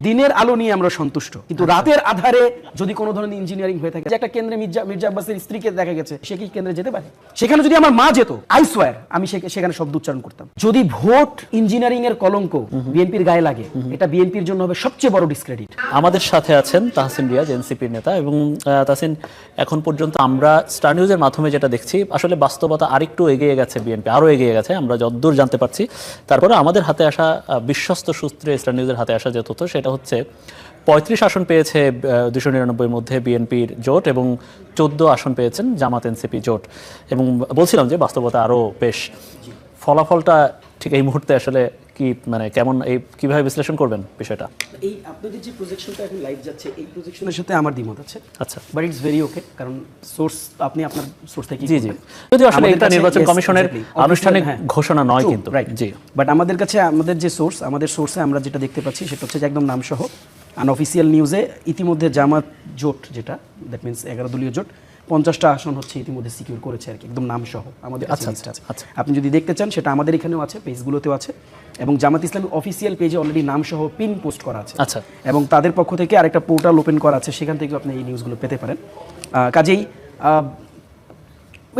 দিনের আলো নিয়ে আমরা সন্তুষ্ট, কিন্তু রাতের আধারে যদি কোনো ধরনের ইঞ্জিনিয়ারিং হয়ে থাকে, যে একটা কেন্দ্রে মির্জা আব্বাসের স্ত্রীকে দেখা গেছে, সে কি কেন্দ্রে যেতে পারে? সেখানে যদি আমার মা যেত, আই সোয়ার আমি সেখানে শব্দ উচ্চারণ করতাম। যদি ভোট ইঞ্জিনিয়ারিং এর কলঙ্ক বিএনপির গায়ে লাগে, এটা বিএনপির জন্য হবে সবচেয়ে বড় ডিসক্রেডিট। আমাদের সাথে আছেন তাহসিন রিয়াজ, এনসিপির নেতা। এবং তাহসিন, এখন পর্যন্ত আমরা স্টার নিউজের মাধ্যমে যেটা দেখছি, আসলে বাস্তবতা আরেকটু এগিয়ে গেছে, বিএনপি আরও এগিয়ে গেছে, আমরা যতদূর জানতে পারছি। তারপরে আমাদের হাতে আসা বিশ্বস্ত সূত্রে স্টার নিউজের হাতে আসা যে তথ্য, সেটা হচ্ছে 35 আসন পেয়েছে 299-র মধ্যে বিএনপির জোট, এবং 14 আসন পেয়েছেন জামাত এনসিপি জোট। এবং বলছিলাম যে বাস্তবতা আরও বেশ, ফলাফলটা ঠিক এই মুহূর্তে আসলে কি, মানে কেমন, এই কিভাবে বিশ্লেষণ করবেন বিষয়টা? এই আপনাদের যে প্রজেকশনটা এখন লাইভ যাচ্ছে, এই প্রজেকশনের সাথে আমার দ্বিমত আছে। আচ্ছা, বাট ইটস ভেরি ওকে, কারণ সোর্স আপনি আপনার সোর্স থেকে জি জি, যদিও আসলে এটা নির্বাচন কমিশনের আনুষ্ঠানিক ঘোষণা নয়, কিন্তু জি, বাট আমাদের কাছে আমাদের যে সোর্স, আমাদের সোর্সে আমরা যেটা দেখতে পাচ্ছি সেটা হচ্ছে যে একদম নামসহ আনঅফিসিয়াল নিউজে ইতিমধ্যে জামাত জোট, যেটা দ্যাট মিনস 11 দলীয় জোট, 50টা আসন হচ্ছে ইতিমধ্যে সিকিউর করেছে আর কি, একদম নাম সহ আমাদের কাছে লিস্ট আছে। আপনি যদি দেখতে চান সেটা আমাদের এখানেও আছে, পেজগুলোতেও আছে, এবং জামাত ইসলামী অফিসিয়াল পেজে অলরেডি নাম সহ পিন পোস্ট করা আছে। আচ্ছা, এবং তাদের পক্ষ থেকে আরেকটা পোর্টাল ওপেন করা আছে, সেখান থেকেও আপনি এই নিউজগুলো পেতে পারেন। কাজেই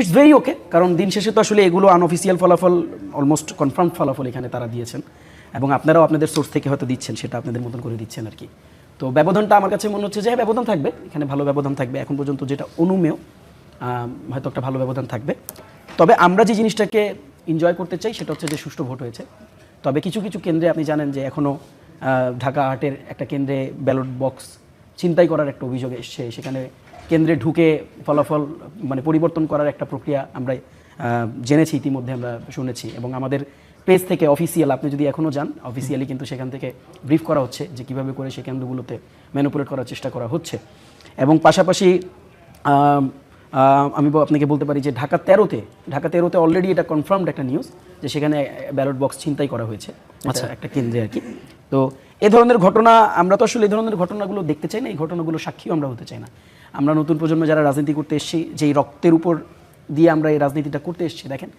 ইটস ভেরি ওকে, কারণ দিন শেষে তো আসলে এগুলো আনঅফিসিয়াল ফলাফল, অলমোস্ট কনফার্ম ফলাফল এখানে তারা দিয়েছেন, এবং আপনারাও আপনাদের সোর্স থেকে হয়তো দিচ্ছেন, সেটা আপনাদের মতন করে দিচ্ছেন আর কি। তো ব্যবধানটা আমার কাছে মনে হচ্ছে যে ব্যবধান থাকবে, এখানে ভালো ব্যবধান থাকবে, এখন পর্যন্ত যেটা অনুমেয় হয়তো একটা ভালো ব্যবধান থাকবে। তবে আমরা যে জিনিসটাকে এনজয় করতে চাই সেটা হচ্ছে যে সুষ্ঠু ভোট হয়েছে। তবে কিছু কিছু কেন্দ্রে আপনি জানেন যে এখনও ঢাকা 8-এর একটা কেন্দ্রে ব্যালট বক্স ছিনতাই করার একটা অভিযোগ এসছে, সেখানে কেন্দ্রে ঢুকে ফলাফল মানে পরিবর্তন করার একটা প্রক্রিয়া আমরা জেনেছি, ইতিমধ্যে আমরা শুনেছি, এবং আমাদের পেজ থেকে অফিসিয়াল, আপনি যদি এখনও যান অফিসিয়ালি কিন্তু সেখান থেকে ব্রিফ করা হচ্ছে যে কীভাবে করে সেই কেন্দ্রগুলোতে ম্যানিপুলেট করার চেষ্টা করা হচ্ছে। এবং পাশাপাশি আমি আপনাকে বলতে পারি যে ঢাকা 13-তে অলরেডি এটা কনফার্মড একটা নিউজ যে সেখানে ব্যালট বক্স ছিনতাই করা হয়েছে, আচ্ছা, একটা কেন্দ্রে আর কি। তো এই ধরনের ঘটনা, আমরা তো আসলে এই ধরনের ঘটনাগুলো দেখতে চাই না, এই ঘটনাগুলো সাক্ষীও আমরা হতে চাই না। আমরা নতুন প্রজন্ম যারা রাজনীতি করতে এসেছি, যেই রক্তের উপর দিয়ে আমরা এই রাজনীতিটা করতে এসেছি, দেখেন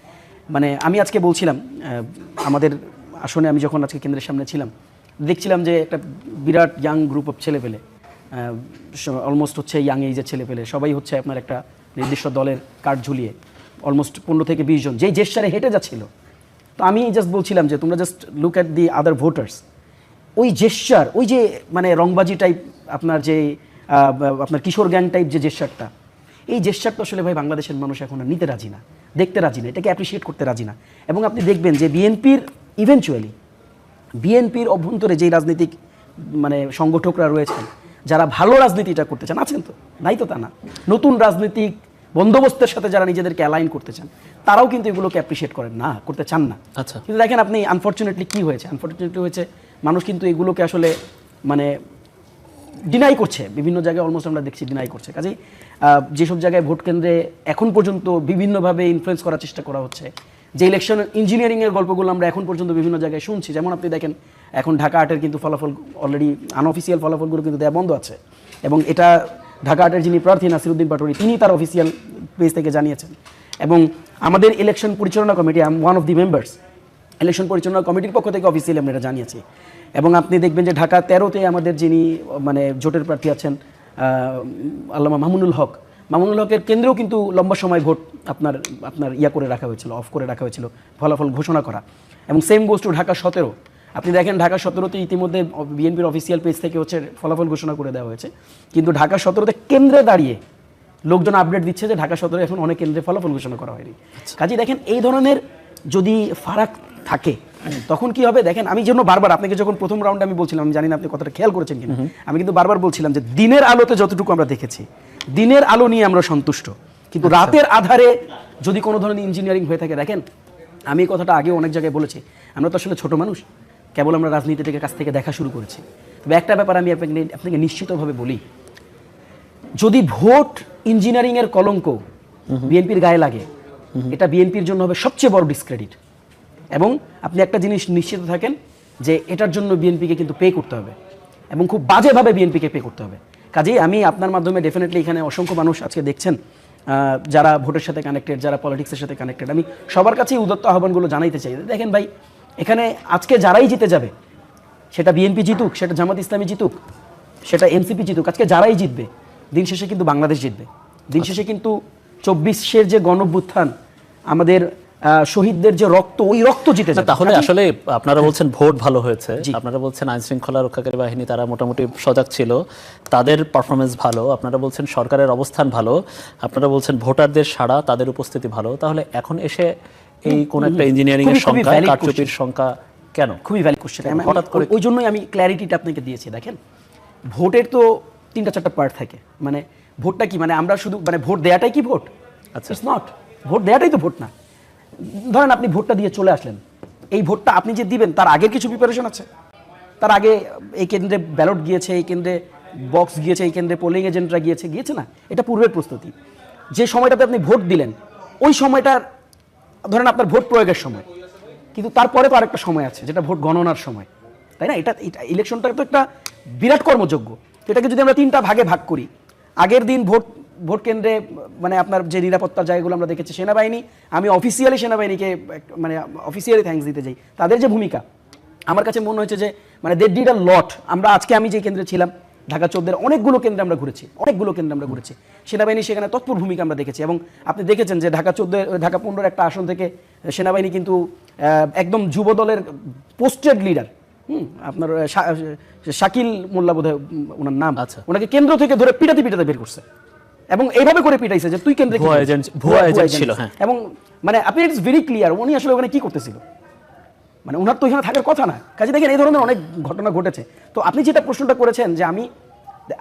মানে আমি আজকে বলছিলাম আমাদের আসনে, আমি যখন আজকে কেন্দ্রের সামনে ছিলাম, দেখছিলাম যে একটা বিরাট ইয়াং গ্রুপ অফ ছেলেপেলে, অলমোস্ট হচ্ছে ইয়াং এইজের ছেলেপেলে, সবাই হচ্ছে আপনার একটা নির্দিষ্ট দলের কার্ড ঝুলিয়ে অলমোস্ট 15 থেকে 20 জন, যেই জেস্টারে হেঁটে যাচ্ছিল। তো আমি জাস্ট বলছিলাম যে তোমরা just look at the other voters, ওই জেস্টার, ওই যে মানে রংবাজি টাইপ, আপনার যে আপনার কিশোর গ্যাং টাইপ যে জেস্টারটা, এই জেস্টারটা আসলে ভাই বাংলাদেশের মানুষ এখন নিতে রাজি না, দেখতে রাজি না, এটাকে অ্যাপ্রিসিয়েট করতে রাজি না। এবং আপনি দেখবেন যে বিএনপির অভ্যন্তরে যেই রাজনৈতিক মানে সংগঠকরা রয়েছেন, যারা ভালো রাজনীতিটা করতে চান, আছেন তো, নাই তো তা না, নতুন রাজনৈতিক বন্দোবস্তের সাথে যারা নিজেদেরকে অ্যালাইন করতে চান, তারাও কিন্তু এগুলোকে অ্যাপ্রিসিয়েট করেন না, করতে চান না। আচ্ছা, কিন্তু দেখেন আপনি আনফর্চুনেটলি কি হয়েছে, মানুষ কিন্তু এগুলোকে আসলে মানে ডিনাই করছে, বিভিন্ন জায়গায় অলমোস্ট আমরা দেখছি ডিনাই করছে। কাজেই যেসব জায়গায় ভোট কেন্দ্রে এখন পর্যন্ত বিভিন্নভাবে ইনফ্লুয়েন্স করার চেষ্টা করা হচ্ছে, যে ইলেকশন ইঞ্জিনিয়ারিংয়ের গল্পগুলো আমরা এখন পর্যন্ত বিভিন্ন জায়গায় শুনছি, যেমন আপনি দেখেন এখন ঢাকা 8-এর কিন্তু ফলাফল অলরেডি আনঅফিসিয়াল ফলাফলগুলো কিন্তু দেওয়া বন্ধ আছে, এবং এটা ঢাকা 8-এর যিনি প্রার্থী নাসিরউদ্দিন পাটোয়ারি, তিনি তার অফিসিয়াল পেজ থেকে জানিয়েছেন। এবং আমাদের ইলেকশন পরিচালনা committee, I am one of the members, election পরিচালনা কমিটির পক্ষ থেকে অফিসিয়ালি আমরা এটা জানিয়েছি। এবং আপনি দেখবেন যে ঢাকা 13-তে আমাদের যিনি মানে জোটের প্রার্থী আছেন আল্লামা মামুনুল হকের কেন্দ্রেও কিন্তু লম্বা সময় ভোট আপনার করে রাখা হয়েছিল, অফ করে রাখা হয়েছিল ফলাফল ঘোষণা করা। এবং সেম গোজ টু ঢাকা 17, আপনি দেখেন ঢাকা 17-তে ইতিমধ্যে বিএনপির অফিসিয়াল পেজ থেকে হচ্ছে ফলাফল ঘোষণা করে দেওয়া হয়েছে, কিন্তু ঢাকা 17-তে কেন্দ্রে দাঁড়িয়ে লোকজন আপডেট দিচ্ছে যে ঢাকা 17 এখন অনেক কেন্দ্রে ফলাফল ঘোষণা করা হয়নি। কাজেই দেখেন এই ধরনের যদি ফারাক থাকে তখন কি হবে, দেখেন আমি যেন বারবার আপনাকে যখন প্রথম রাউন্ডে আমি বলছিলাম, আমি জানি না আপনি কতটা খেয়াল করেছেন কিনা, আমি কিন্তু বারবার বলছিলাম যে দিনের আলোতে যতটুকু আমরা দেখেছি, দিনের আলো নিয়ে আমরা সন্তুষ্ট, কিন্তু রাতের আধারে যদি কোনো ধরনের ইঞ্জিনিয়ারিং হয়ে থাকে, দেখেন আমি এই কথাটা আগে অনেক জায়গায় বলেছি, আমরা তো আসলে ছোট মানুষ, কেবল আমরা রাজনীতিটাকে কাছ থেকে দেখা শুরু করেছি। তবে একটা ব্যাপার আমি আপনাকে নিশ্চিতভাবে বলি, যদি ভোট ইঞ্জিনিয়ারিংয়ের কলঙ্ক বিএনপির গায়ে লাগে, এটা বিএনপির জন্য হবে সবচেয়ে বড় ডিসক্রেডিট। এবং আপনি একটা জিনিস নিশ্চিত থাকেন যে এটার জন্য বিএনপিকে কিন্তু পে করতে হবে, এবং খুব বাজেভাবে বিএনপিকে পে করতে হবে। কাজেই আমি আপনার মাধ্যমে ডেফিনেটলি এখানে অসংখ্য মানুষ আজকে দেখছেন যারা ভোটের সাথে কানেক্টেড, যারা পলিটিক্সের সাথে কানেক্টেড, আমি সবার কাছেই উদাত্ত আহ্বানগুলো জানাইতে চাই। দেখেন ভাই, এখানে আজকে যারাই জিতে যাবে সেটা বিএনপি জিতুক, সেটা জামাত ইসলামী জিতুক, সেটা এনসিপি জিতুক, আজকে যারাই জিতবে দিন শেষে কিন্তু বাংলাদেশ জিতবে। দিন শেষে কিন্তু 24-এর যে গণঅভ্যুত্থান, আমাদের শহীদদের যে রক্ত, ওই রক্ত জিতে যাবে। তাহলে আসলে আপনারা বলছেন ভোট ভালো হয়েছে, আপনারা বলছেন আইন শৃঙ্খলা রক্ষাকারী বাহিনী তারা মোটামুটি সজাগ ছিল, তাদের পারফরমেন্স ভালো, আপনারা বলছেন সরকারের অবস্থান ভালো, আপনারা বলছেন ভোটারদের সাড়া, তাদের উপস্থিতি ভালো, তাহলে এখন এসে এই কোন একটা ইঞ্জিনিয়ারিং এর সংখ্যা, কারচুপির সংখ্যা কেন? খুবই ভ্যালিড কোশ্চেন। হঠাৎ করে ওই জন্যই আমি ক্ল্যারিটিটা আপনাকে দিয়েছি। দেখেন, ভোটের তো 3-4টা পার্ট থাকে। মানে ভোটটা কি, মানে আমরা শুধু মানে ভোট দেওয়াটাই কি ভোট? আচ্ছা, ইটস নট। ভোট দেওয়াটাই তো ভোট না। ধরেন আপনি ভোটটা দিয়ে চলে আসলেন, এই ভোটটা আপনি যে দিবেন তার আগের কিছু প্রিপারেশন আছে। তার আগে এই কেন্দ্রে ব্যালট গিয়েছে, এই কেন্দ্রে বক্স গিয়েছে, এই কেন্দ্রে পোলিং এজেন্টরা গিয়েছে না, এটা পূর্বের প্রস্তুতি। যে সময়টাতে আপনি ভোট দিলেন ওই সময়টার, ধরেন আপনার ভোট প্রয়োগের সময়, কিন্তু তারপরে তো আরেকটা সময় আছে যেটা ভোট গণনার সময়, তাই না? এটা ইলেকশনটা তো একটা বিরাট কর্মযজ্ঞ। তো এটাকে যদি আমরা 3টা ভাগে ভাগ করি, আগের দিন ভোট কেন্দ্রে মানে আপনার যে নিরাপত্তার জায়গাগুলো আমরা দেখেছি, সেনাবাহিনী, আমি অফিসিয়ালি সেনাবাহিনীকে মানে অফিসিয়ালি থ্যাঙ্কস দিতে চাই, তাদের যে ভূমিকা আমার কাছে মনে হয়েছে যে মানে দে ডিড আ লট। আমি যে কেন্দ্রে ছিলাম ঢাকা 14-এর অনেকগুলো কেন্দ্রে আমরা ঘুরেছি, সেনাবাহিনী সেখানে তৎপর ভূমিকা আমরা দেখেছি। এবং আপনি দেখেছেন যে ঢাকা 15-র একটা আসন থেকে সেনাবাহিনী কিন্তু একদম যুব দলের পোস্টেড লিডার, আপনার শাকিল মোল্লা বোধহয় ওনার নাম, আচ্ছা, ওনাকে কেন্দ্র থেকে ধরে পিটাতে বের করছে এবং এইভাবে করে পিটাইছে যে তুই কেন্দ্রে ভুয়া এজেন্ট ছিল। হ্যাঁ, এবং মানে আপনি ইটস ভেরি ক্লিয়ার উনি আসলে ওখানে কি করতেছিল, মানে ওনার তো এখানে থাকার কথা না। কাজে দেখেন এই ধরনের অনেক ঘটনা ঘটেছে। তো আপনি যেটা প্রশ্নটা করেছেন যে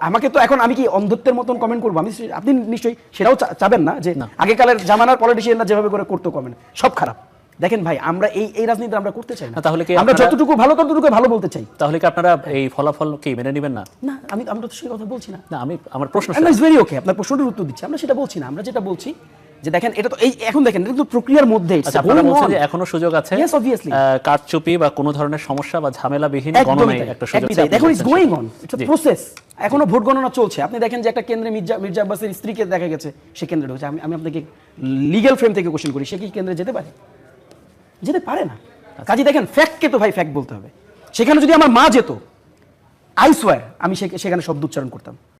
আমাকে তো এখন আমি কি অন্ধত্বের মতন কমেন্ট করবো, আপনি নিশ্চয়ই সেটাও চাবেন না যে আগেকালের জামানার পলিটিশিয়ানরা যেভাবে করে করতো কমেন্ট সব খারাপ। দেখেন ভাই, আমরা এই রাজনীতি আমরা করতে চাই না। তাহলে কি আমরা যতটুকু ভালো ততটুকু ভালো বলতে চাই। তাহলে কি আপনারা এই ফলাফল কি মেনে নেবেন না? না, আমি তো সেই কথা বলছি না। আমি আমার প্রশ্ন ইটস ভেরি ওকে, আপনার প্রশ্নটার উত্তর দিচ্ছি। আমরা সেটা বলছি না। আমরা যেটা বলছি যে দেখেন এটা তো এখন দেখেন এটা তো প্রক্রিয়ার মধ্যে। আপনারা বলছেন যে এখনো সুযোগ আছে কারচুপি বা কোনো ধরনের সমস্যা বা ঝামেলাবিহীন গণনায় একটা সুযোগ আছে। দেখুন it's going on, it's a process. এখনো ভোট গণনা চলছে। আপনি দেখেন যে একটা কেন্দ্রে মির্জা আব্বাসের স্ত্রীকে দেখা গেছে সে কেন্দ্রে ঢুকছে। আমি আপনাকে লিগ্যাল ফ্রেম থেকে কোশ্চেন করি, সে কি কেন্দ্রে যেতে পারে না। কাজে দেখেন ফ্যাক্টকে তো ভাই ফ্যাক্ট বলতে হবে। সেখানে যদি আমার মা যেত, আই সোয়ার আমি সেখানে শব্দ উচ্চারণ করতাম।